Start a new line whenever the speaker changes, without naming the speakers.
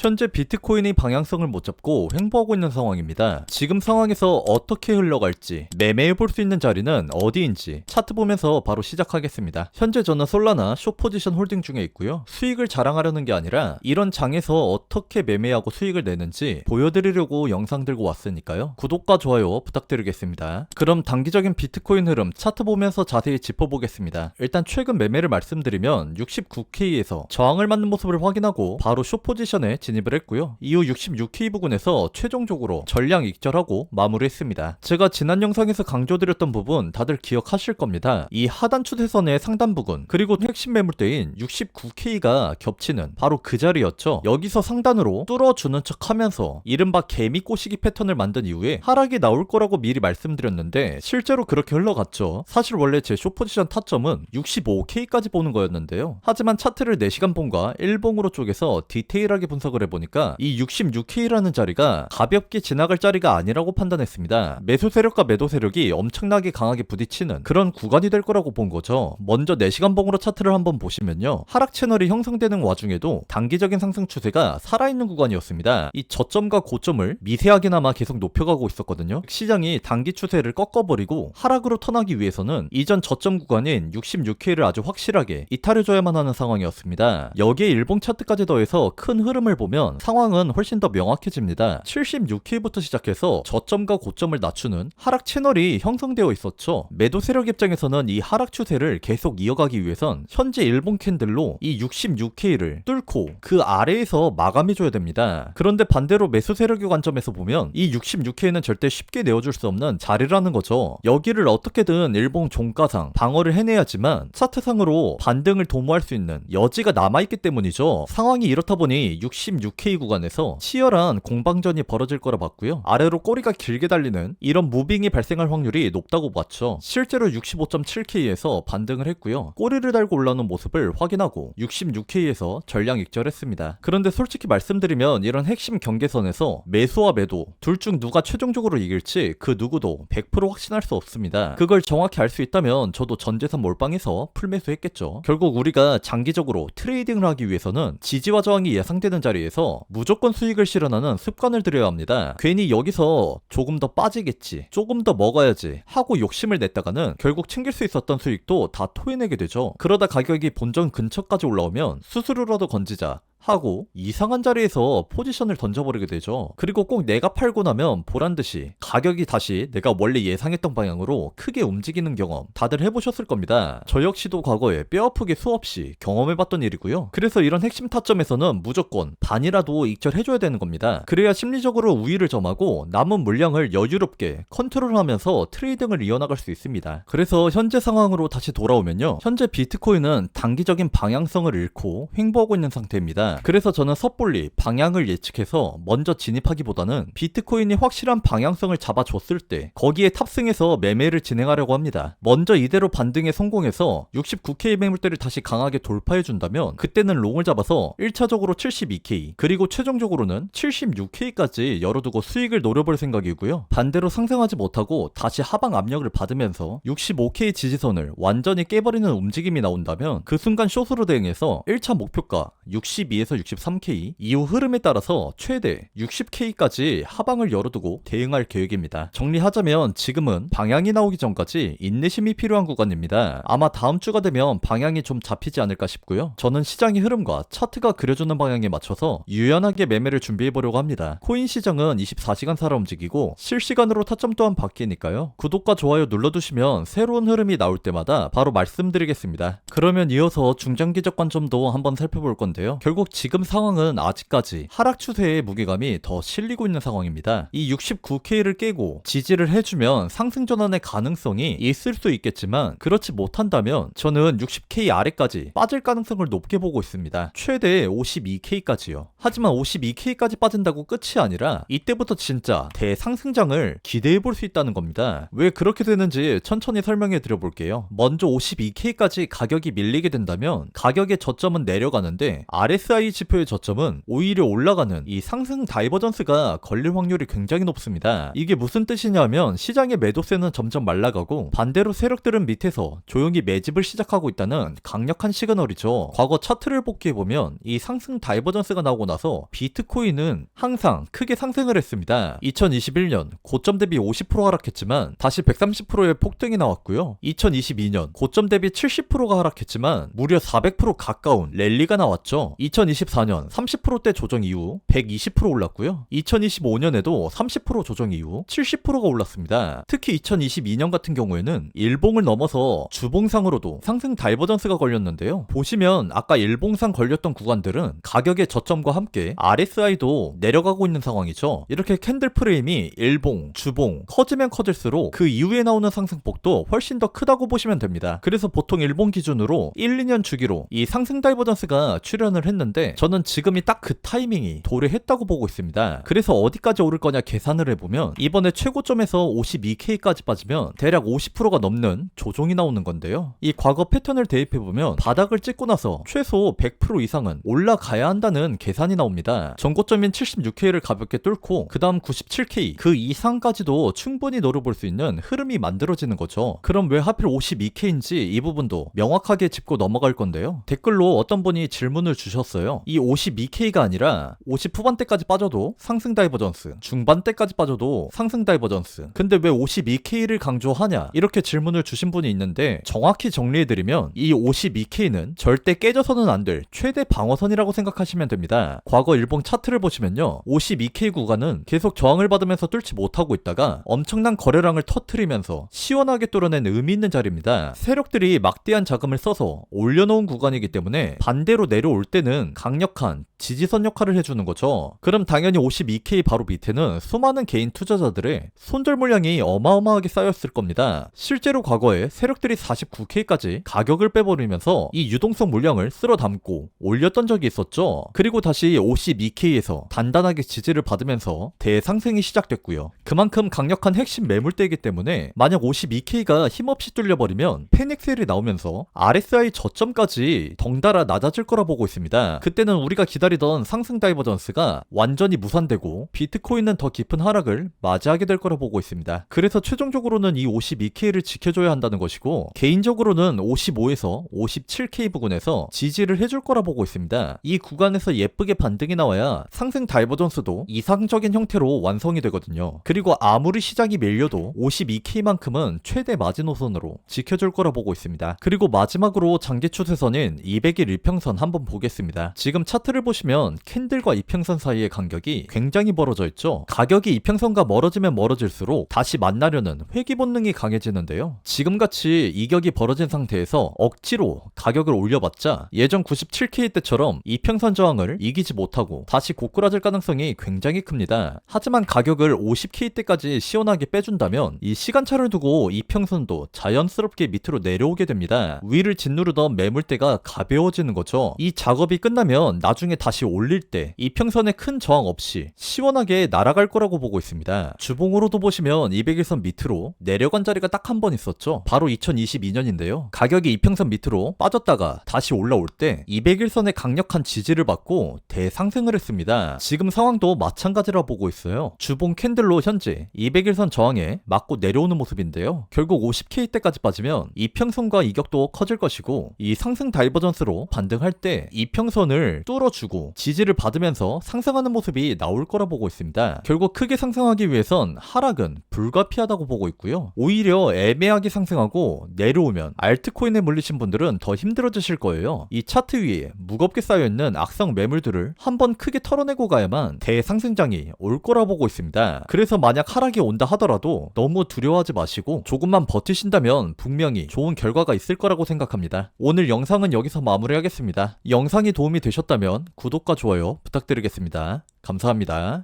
현재 비트코인이 방향성을 못 잡고 횡보하고 있는 상황입니다. 지금 상황에서 어떻게 흘러갈지, 매매해볼 수 있는 자리는 어디인지 차트 보면서 바로 시작하겠습니다. 현재 저는 솔라나 숏 포지션 홀딩 중에 있고요. 수익을 자랑하려는 게 아니라 이런 장에서 어떻게 매매하고 수익을 내는지 보여드리려고 영상 들고 왔으니까요. 구독과 좋아요 부탁드리겠습니다. 그럼 단기적인 비트코인 흐름 차트 보면서 자세히 짚어보겠습니다. 일단 최근 매매를 말씀드리면 69K에서 저항을 맞는 모습을 확인하고 바로 숏 포지션에 진입을 했고요. 이후 66K 부근에서 최종적으로 전량 익절하고 마무리했습니다. 제가 지난 영상에서 강조드렸던 부분 다들 기억하실 겁니다. 이 하단 추세선의 상단 부근 그리고 핵심 매물대인 69K가 겹치는 바로 그 자리였죠. 여기서 상단으로 뚫어주는 척 하면서 이른바 개미 꼬시기 패턴을 만든 이후에 하락이 나올 거라고 미리 말씀드렸는데 실제로 그렇게 흘러갔죠. 사실 원래 제 숏 포지션 타점은 65K까지 보는 거였는데요. 하지만 차트를 4시간 봉과 1봉으로 쪼개서 디테일하게 분석을 해보니까 이 66K라는 자리가 가볍게 지나갈 자리가 아니라고 판단했습니다. 매수 세력과 매도 세력이 엄청나게 강하게 부딪히는 그런 구간이 될 거라고 본 거죠. 먼저 4시간 봉으로 차트를 한번 보시면요. 하락 채널이 형성되는 와중에도 단기적인 상승 추세가 살아있는 구간이었습니다. 이 저점과 고점을 미세하게나마 계속 높여가고 있었거든요. 시장이 단기 추세를 꺾어버리고 하락으로 턴하기 위해서는 이전 저점 구간인 66K를 아주 확실하게 이탈해줘야만 하는 상황이었습니다. 여기에 일봉 차트까지 더해서 큰 흐름을 보면 상황은 훨씬 더 명확해집니다. 76K부터 시작해서 저점과 고점을 낮추는 하락 채널이 형성되어 있었죠. 매도 세력 입장에서는 이 하락 추세를 계속 이어가기 위해선 현재 일봉 캔들로 이 66K를 뚫고 그 아래에서 마감해줘야 됩니다. 그런데 반대로 매수 세력의 관점에서 보면 이 66K는 절대 쉽게 내어줄 수 없는 자리라는 거죠. 여기를 어떻게든 일봉 종가상 방어를 해내야지만 차트상으로 반등을 도모할 수 있는 여지가 남아있기 때문이죠. 상황이 이렇다 보니 66K 구간에서 치열한 공방전이 벌어질 거라 봤고요. 아래로 꼬리가 길게 달리는 이런 무빙이 발생할 확률이 높다고 봤죠. 실제로 65.7K에서 반등을 했고요. 꼬리를 달고 올라오는 모습을 확인하고 66K에서 전량 익절했습니다. 그런데 솔직히 말씀드리면 이런 핵심 경계선에서 매수와 매도 둘 중 누가 최종적으로 이길지 그 누구도 100% 확신할 수 없습니다. 그걸 정확히 알 수 있다면 저도 전재산 몰빵해서 풀매수했겠죠. 결국 우리가 장기적으로 트레이딩을 하기 위해서는 지지와 저항이 예상되는 자리에서 무조건 수익을 실현하는 습관을 들여야 합니다. 괜히 여기서 조금 더 빠지겠지, 조금 더 먹어야지 하고 욕심을 냈다가는 결국 챙길 수 있었던 수익도 다 토해내게 되죠. 그러다 가격이 본전 근처까지 올라오면 수수료라도 건지자 하고 이상한 자리에서 포지션을 던져버리게 되죠. 그리고 꼭 내가 팔고 나면 보란듯이 가격이 다시 내가 원래 예상했던 방향으로 크게 움직이는 경험 다들 해보셨을 겁니다. 저 역시도 과거에 뼈아프게 수없이 경험해봤던 일이고요. 그래서 이런 핵심 타점에서는 무조건 반이라도 익절해줘야 되는 겁니다. 그래야 심리적으로 우위를 점하고 남은 물량을 여유롭게 컨트롤하면서 트레이딩을 이어나갈 수 있습니다. 그래서 현재 상황으로 다시 돌아오면요. 현재 비트코인은 단기적인 방향성을 잃고 횡보하고 있는 상태입니다. 그래서 저는 섣불리 방향을 예측해서 먼저 진입하기보다는 비트코인이 확실한 방향성을 잡아줬을 때 거기에 탑승해서 매매를 진행하려고 합니다. 먼저 이대로 반등에 성공해서 69K 매물대를 다시 강하게 돌파해준다면 그때는 롱을 잡아서 1차적으로 72K 그리고 최종적으로는 76K까지 열어두고 수익을 노려볼 생각이고요. 반대로 상승하지 못하고 다시 하방 압력을 받으면서 65K 지지선을 완전히 깨버리는 움직임이 나온다면 그 순간 숏으로 대응해서 1차 목표가 62에서 63K 이후 흐름에 따라서 최대 60K까지 하방을 열어두고 대응할 계획입니다. 정리하자면 지금은 방향이 나오기 전까지 인내심이 필요한 구간입니다. 아마 다음 주가 되면 방향이 좀 잡히지 않을까 싶고요. 저는 시장의 흐름과 차트가 그려주는 방향에 맞춰서 유연하게 매매를 준비해보려고 합니다. 코인 시장은 24시간 살아 움직이고 실시간으로 타점 또한 바뀌니까요. 구독과 좋아요 눌러두시면 새로운 흐름이 나올 때마다 바로 말씀드리겠습니다. 그러면 이어서 중장기적 관점도 한번 살펴볼 건데요. 결국 지금 상황은 아직까지 하락 추세의 무게감이 더 실리고 있는 상황입니다. 이 69K를 깨고 지지를 해주면 상승 전환의 가능성이 있을 수 있겠지만 그렇지 못한다면 저는 60K 아래까지 빠질 가능성을 높게 보고 있습니다. 최대 52K까지요. 하지만 52K까지 빠진다고 끝이 아니라 이때부터 진짜 대상승장을 기대해볼 수 있다는 겁니다. 왜 그렇게 되는지 천천히 설명해 드려볼게요. 먼저 52K까지 가격이 밀리게 된다면 가격의 저점은 내려가는데 RSI RSI 지표의 저점은 오히려 올라가는 이 상승 다이버전스가 걸릴 확률이 굉장히 높습니다. 이게 무슨 뜻이냐면 시장의 매도세는 점점 말라가고 반대로 세력들은 밑에서 조용히 매집을 시작하고 있다는 강력한 시그널이죠. 과거 차트를 복귀해보면 이 상승 다이버전스가 나오고 나서 비트코인은 항상 크게 상승을 했습니다. 2021년 고점 대비 50% 하락했지만 다시 130%의 폭등이 나왔고요. 2022년 고점 대비 70%가 하락했지만 무려 400% 가까운 랠리가 나왔죠. 2024년 30%대 조정 이후 120% 올랐고요. 2025년에도 30% 조정 이후 70%가 올랐습니다. 특히 2022년 같은 경우에는 일봉을 넘어서 주봉상으로도 상승 다이버전스가 걸렸는데요. 보시면 아까 일봉상 걸렸던 구간들은 가격의 저점과 함께 RSI도 내려가고 있는 상황이죠. 이렇게 캔들 프레임이 일봉, 주봉 커지면 커질수록 그 이후에 나오는 상승폭도 훨씬 더 크다고 보시면 됩니다. 그래서 보통 일본 기준으로 1, 2년 주기로 이 상승 다이버전스가 출현을 했는데 저는 지금이 딱 그 타이밍이 도래했다고 보고 있습니다. 그래서 어디까지 오를 거냐 계산을 해보면 이번에 최고점에서 52K까지 빠지면 대략 50%가 넘는 조정이 나오는 건데요. 이 과거 패턴을 대입해보면 바닥을 찍고 나서 최소 100% 이상은 올라가야 한다는 계산이 나옵니다. 전고점인 76K를 가볍게 뚫고 그 다음 97K 그 이상까지도 충분히 노려볼 수 있는 흐름이 만들어지는 거죠. 그럼 왜 하필 52K인지 이 부분도 명확하게 짚고 넘어갈 건데요. 댓글로 어떤 분이 질문을 주셨어요. 이 52K가 아니라 50 후반대까지 빠져도 상승 다이버전스, 중반대까지 빠져도 상승 다이버전스, 근데 왜 52K를 강조하냐 이렇게 질문을 주신 분이 있는데 정확히 정리해드리면 이 52K는 절대 깨져서는 안 될 최대 방어선이라고 생각하시면 됩니다. 과거 일본 차트를 보시면요, 52K 구간은 계속 저항을 받으면서 뚫지 못하고 있다가 엄청난 거래량을 터트리면서 시원하게 뚫어낸 의미 있는 자리입니다. 세력들이 막대한 자금을 써서 올려놓은 구간이기 때문에 반대로 내려올 때는 강력한 지지선 역할을 해주는 거죠. 그럼 당연히 52K 바로 밑에는 수많은 개인 투자자들의 손절 물량이 어마어마하게 쌓였을 겁니다. 실제로 과거에 세력들이 49K까지 가격을 빼버리면서 이 유동성 물량을 쓸어 담고 올렸던 적이 있었죠. 그리고 다시 52K에서 단단하게 지지를 받으면서 대상승이 시작됐고요. 그만큼 강력한 핵심 매물대이기 때문에 만약 52K가 힘없이 뚫려버리면 패닉셀이 나오면서 RSI 저점까지 덩달아 낮아질 거라 보고 있습니다. 그때는 우리가 기다리던 상승 다이버전스가 완전히 무산되고 비트코인은 더 깊은 하락을 맞이하게 될 거라 보고 있습니다. 그래서 최종적으로는 이 52K를 지켜줘야 한다는 것이고 개인적으로는 55에서 57K 부근에서 지지를 해줄 거라 보고 있습니다. 이 구간에서 예쁘게 반등이 나와야 상승 다이버전스도 이상적인 형태로 완성이 되거든요. 그리고 아무리 시장이 밀려도 52K만큼은 최대 마지노선으로 지켜줄 거라 보고 있습니다. 그리고 마지막으로 장기 추세선인 200일 이평선 한번 보겠습니다. 지금 차트를 보시면 캔들과 이평선 사이의 간격이 굉장히 멀어져 있죠. 가격이 이평선과 멀어지면 멀어질수록 다시 만나려는 회귀 본능이 강해지는데요. 지금같이 이격이 벌어진 상태에서 억지로 가격을 올려봤자 예전 97K 때처럼 이평선 저항을 이기지 못하고 다시 고꾸라질 가능성이 굉장히 큽니다. 하지만 가격을 50K 때까지 시원하게 빼준다면 이 시간차를 두고 이평선도 자연스럽게 밑으로 내려오게 됩니다. 위를 짓누르던 매물대가 가벼워지는 거죠. 이 작업이 끝나면 나중에 다시 올릴 때 이평선에 큰 저항 없이 시원하게 날아갈 거라고 보고 있습니다. 주봉으로도 보시면 200일선 밑으로 내려간 자리가 딱 한 번 있었죠. 바로 2022년인데요. 가격이 이평선 밑으로 빠졌다가 다시 올라올 때 200일선의 강력한 지지를 받고 대상승을 했습니다. 지금 상황도 마찬가지라 보고 있어요. 주봉 캔들로 현재 200일선 저항에 맞고 내려오는 모습인데요. 결국 50K 때까지 빠지면 이평선과 이격도 커질 것이고 이 상승 다이버전스로 반등할 때 이평선을 뚫어주고 지지를 받으면서 상승하는 모습이 나올 거라 보고 있습니다. 결국 크게 상승하기 위해선 하락은 불가피하다고 보고 있고요. 오히려 애매하게 상승하고 내려오면 알트코인에 물리신 분들은 더 힘들어지실 거예요. 이 차트 위에 무겁게 쌓여있는 악성 매물들을 한번 크게 털어내고 가야만 대상승장이 올 거라 보고 있습니다. 그래서 만약 하락이 온다 하더라도 너무 두려워하지 마시고 조금만 버티신다면 분명히 좋은 결과가 있을 거라고 생각합니다. 오늘 영상은 여기서 마무리하겠습니다. 영상이 도움이 되셨다면 구독과 좋아요 부탁드리겠습니다. 감사합니다.